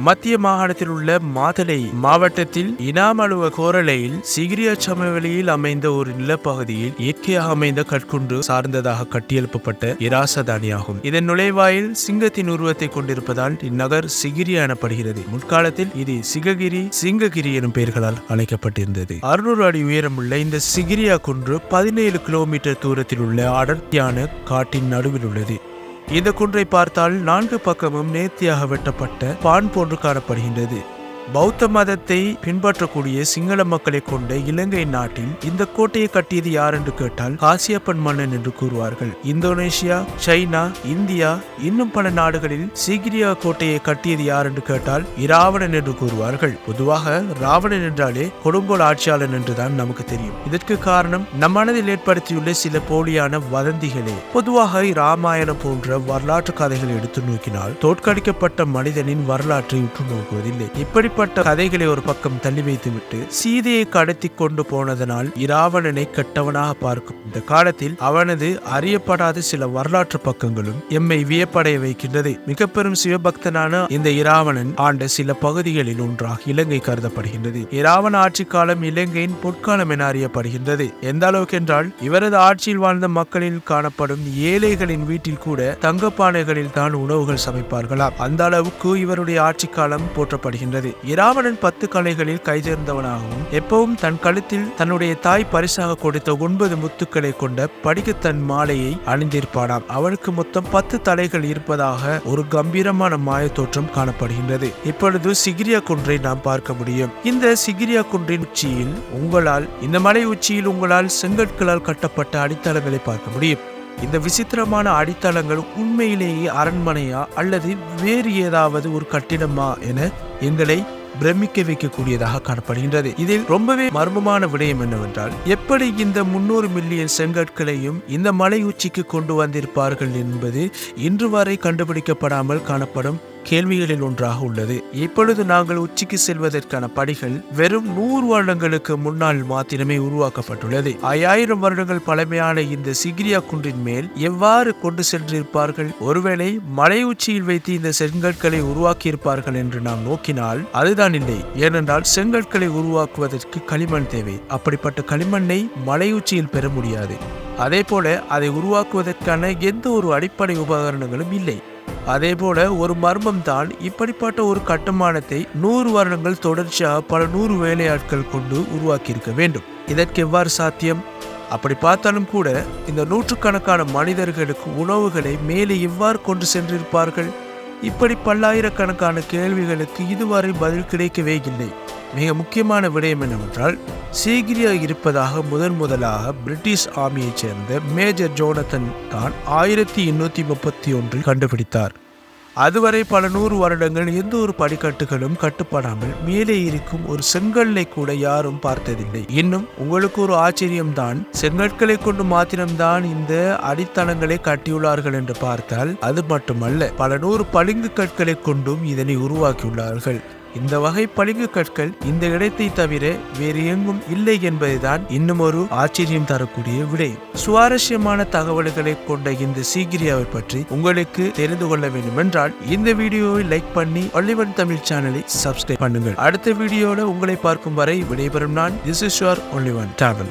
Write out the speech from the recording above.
மத்திய மாகாணத்தில் உள்ள மாத்தளை மாவட்டத்தில் இனாமலுவ கோரளையில் சிகிரியா சமவெளியில் அமைந்த ஒரு நிலப்பகுதியில் இயற்கையாக அமைந்த கற்குன்று சார்ந்ததாக கட்டியெழுப்பப்பட்ட இராசதானியாகும். இதன் நுழைவாயில் சிங்கத்தின் உருவத்தை கொண்டிருப்பதால் இந்நகர் சிகிரியா எனப்படுகிறது. முற்காலத்தில் இது சிங்ககிரி எனும் பெயர்களால் அழைக்கப்பட்டிருந்தது. 600 அடி உயரமுள்ள இந்த சிகிரியா குன்று 17 கிலோமீட்டர் தூரத்தில் உள்ள அடர்த்தியான காட்டின் நடுவில் உள்ளது. இந்த குன்றை பார்த்தால் 4 பக்கமும் நேர்த்தியாக வெட்டப்பட்ட பான் போன்று காணப்படுகின்றது. பௌத்த மதத்தை பின்பற்றக்கூடிய சிங்கள மக்களை கொண்ட இலங்கை நாட்டில் இந்த கோட்டையை கட்டியது யார் என்று கேட்டால் காசியப்பன் மன்னன் என்று கூறுவார்கள். இந்தோனேஷியா, சைனா, இந்தியா இன்னும் பல நாடுகளில் சிகிரியா கோட்டையை கட்டியது யார் என்று கேட்டால் இராவணன் என்று கூறுவார்கள். பொதுவாக ராவணன் என்றாலே கொடுங்கோல் ஆட்சியாளன் என்றுதான் நமக்கு தெரியும். இதற்கு காரணம் நம் மனதில் ஏற்படுத்தியுள்ள சில போலியான வதந்திகளே. பொதுவாக இராமாயணம் போன்ற வரலாற்று கதைகளை எடுத்து நோக்கினால் தோற்கடிக்கப்பட்ட மனிதனின் வரலாற்றை உற்று நோக்குவதில்லை. இப்படிப்பட்ட கதைகளை ஒரு பக்கம் தள்ளி வைத்துவிட்டு சீதையை கடத்தி கொண்டு போனதனால் இராவணனை கெட்டவனாக பார்க்கும் இந்த காலத்தில் அவனது அறியப்படாத சில வரலாற்று பக்கங்களும் எம்மை வியப்படைய வைக்கின்றது. மிக பெரும் சிவபக்தனான இந்த இராவணன் ஆண்ட சில பகுதிகளில் ஒன்றாக இலங்கை கருதப்படுகின்றது. இராவண ஆட்சி காலம் இலங்கையின் பொற்காலம் என அறியப்படுகின்றது. எந்த அளவுக்கு என்றால் இவரது ஆட்சியில் வாழ்ந்த மக்களில் காணப்படும் ஏழைகளின் வீட்டில் கூட தங்கப்பானைகளில் தான் உணவுகள் சமைப்பார்களாம். அந்த அளவுக்கு இவருடைய ஆட்சி காலம் போற்றப்படுகின்றது. இராவணன் 10 கலைகளில் கைதேர்ந்தவனாகவும் எப்பவும் தன் கழுத்தில் தன்னுடைய தாய் பரிசாக கொடுத்த 9 முத்துக்களை கொண்ட படிக்கத்தன் மாலையை அணிந்திருப்பானாம். அவனுக்கு மொத்தம் 10 தலைகள் இருப்பதாக ஒரு கம்பீரமான மாய தோற்றம் காணப்படுகின்றது. இப்பொழுது சிகிரியா குன்றை நாம் பார்க்க முடியும். இந்த சிகிரியா குன்றின் உச்சியில் இந்த மலை உச்சியில் உங்களால் செங்கற்களால் கட்டப்பட்ட அடித்தளங்களை பார்க்க முடியும். இந்த விசித்திரமான அடித்தளங்கள் உண்மையிலேயே அரண்மனையா அல்லது வேறு ஏதாவது ஒரு கட்டிடமா என எங்களை பிரமிக்க வைக்கக்கூடியதாக காணப்படுகின்றது. இதில் ரொம்பவே மர்மமான விடயம் என்னவென்றால் எப்படி இந்த 300 மில்லியன் செங்கற்களையும் இந்த மலை உச்சிக்கு கொண்டு வந்திருப்பார்கள் என்பது இன்று வரை கண்டுபிடிக்கப்படாமல் காணப்படும் கேள்விகளில் ஒன்றாக உள்ளது. இப்பொழுது நாங்கள் உச்சிக்கு செல்வதற்கான படிகள் வெறும் 100 வருடங்களுக்கு முன்னால் மாத்திரமே உருவாக்கப்பட்டுள்ளது. 5000 வருடங்கள் பழமையான இந்த சிகிரியா குன்றின் மேல் எவ்வாறு கொண்டு சென்றிருப்பார்கள்? ஒருவேளை மலை உச்சியில் வைத்து இந்த செங்கற்களை உருவாக்கி இருப்பார்கள் என்று நாம் நோக்கினால் அதுதான் இல்லை. ஏனென்றால் செங்கற்களை உருவாக்குவதற்கு களிமண் தேவை. அப்படிப்பட்ட களிமண்ணை மலை உச்சியில் பெற முடியாது. அதே போல அதை உருவாக்குவதற்கான எந்த ஒரு அடிப்படை உபகரணங்களும் இல்லை. அதே போல ஒரு மர்மம் தான் இப்படிப்பட்ட ஒரு கட்டுமானத்தை 100 வருடங்கள் தொடர்ச்சியாக பல 100 வேலையாட்கள் கொண்டு உருவாக்கி இருக்க வேண்டும். இதற்கு எவ்வாறு சாத்தியம்? அப்படி பார்த்தாலும் கூட இந்த நூற்றுக்கணக்கான மனிதர்களுக்கு உணவுகளை மேலே எவ்வாறு கொண்டு சென்றிருப்பார்கள்? இப்படி பல்லாயிரக்கணக்கான கேள்விகளுக்கு இதுவரை பதில் கிடைக்கவே இல்லை. மிக முக்கியமான விடயம் என்னவென்றால் சிகிரியா இருப்பதாக முதலாக பிரிட்டிஷ் ஆர்மியைச் சேர்ந்த மேஜர் ஜோனத்தன் தான் 1831 கண்டுபிடித்தார். அதுவரை பல 100 வருடங்கள் எந்த ஒரு படிக்கட்டுகளும் கட்டுப்படாமல் மேலே இருக்கும் ஒரு செங்கல்லை கூட யாரும் பார்த்ததில்லை. இன்னும் உங்களுக்கு ஒரு ஆச்சரியம்தான், செங்கற்களை கொண்டு மாத்திரம்தான் இந்த அடித்தளங்களை கட்டியுள்ளார்கள் என்று பார்த்தால் அது மட்டுமல்ல, பல 100 பளிங்கு கற்களை கொண்டும் இதனை உருவாக்கியுள்ளார்கள். இந்த வகை பளிங்கு கற்கள் இந்த இடத்தை தவிர வேறு எங்கும் இல்லை என்பதுதான் இன்னும் ஒரு ஆச்சரியம் தரக்கூடிய விடை. சுவாரஸ்யமான தகவல்களை கொண்ட இந்த சிகிரியாவை பற்றி உங்களுக்கு தெரிந்து கொள்ள வேண்டும் என்றால் இந்த வீடியோவை லைக் பண்ணி onlyonetamil சேனலை சப்ஸ்கிரைப் பண்ணுங்கள். அடுத்த வீடியோல உங்களை பார்க்கும் வரை விடைபெறும் நான். This is your only one tamil.